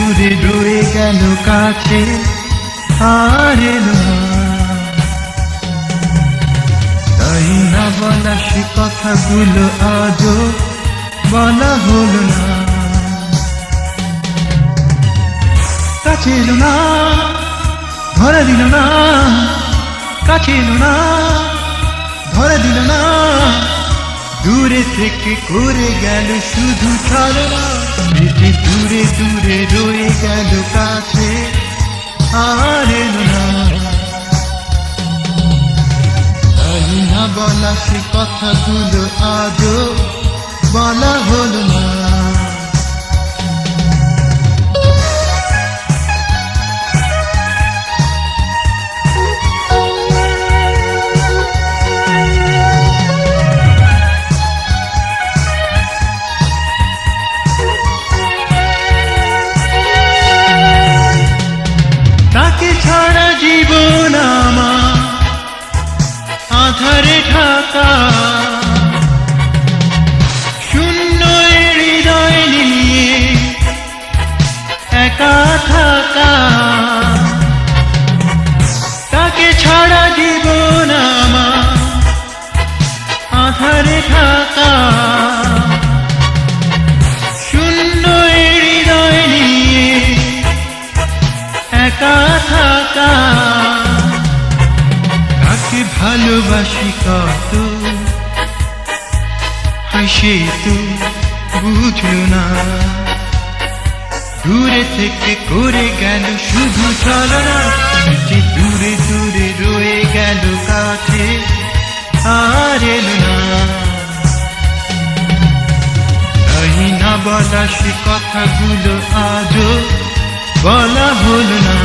দূরে রয়ে গেল কাছে আর এলো না। তাই না বলা সে কথাগুলো আজও বলা হলো না। কাছে এলো না, ধরে দিল না, কাছে এলো না, ধরে দিল না, দূরে থেকে করে গেল শুধু ছলনা। এটি দূরে দূরে রয়ে গেল কাছে আর এলো না। তাই না বলা সে কথাগুলো আজও বলা হলো না। তাকে ছাড়া জীবন আমার আধারে ঢাকা, শূন্য হৃদয় নিয়ে একা থাকা। তাকে ছাড়া জীবন আমার আধারে ঢাকা, শূন্য হৃদয় নিয়ে একা থাকা। তাকে ভালোবাসি কত হাসে তো বুঝলো না। দূরে থেকে করে গেল শুধু ছলনা। যে দূরে দূরে রয়ে গেল কাছে আর এলো না। তাই না বলা সে কথাগুলো আজও বলা হলো না।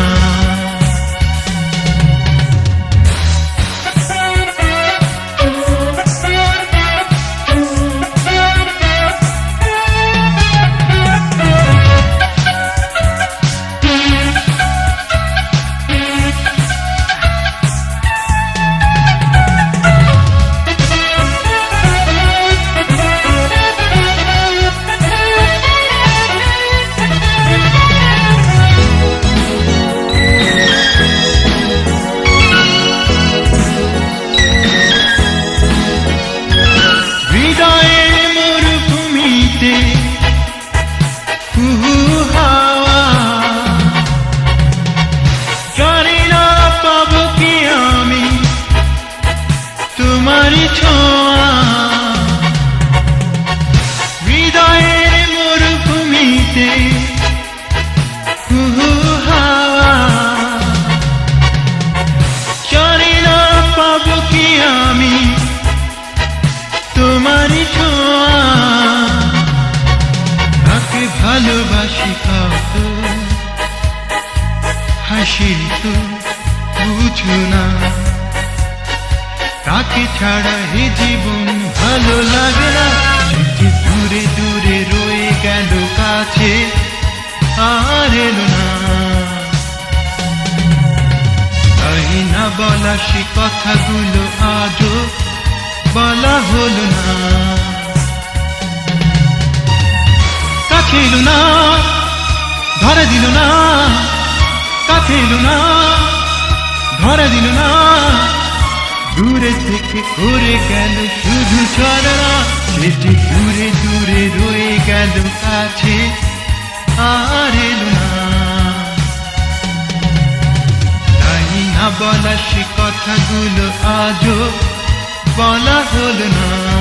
তোমারই ছোঁয়া হৃদয়ের মরুভূমিতে হাওয়া। জানি না পাবো কি আমি তোমারই ছোঁয়া। তাকে ভালোবাসি কত হাসি তো বুঝলো না। তাকে ছাড়া হে জীবন ভালো লাগে না। যে দূরে দূরে রয়ে গেল কাছে আর এলো না। তাই না বলা সে কথাগুলো আজও বলা হলো না। কাছে এলো না, ধরে দিল না, কাছে এলো না, ধরে দিল না, দূরে থেকে করে গেল শুধু ছলনা। সেটি দূরে দূরে রয়ে গেল কাছে আর এলো না। তাই না বলা সে কথাগুলো আজও বলা হলো না।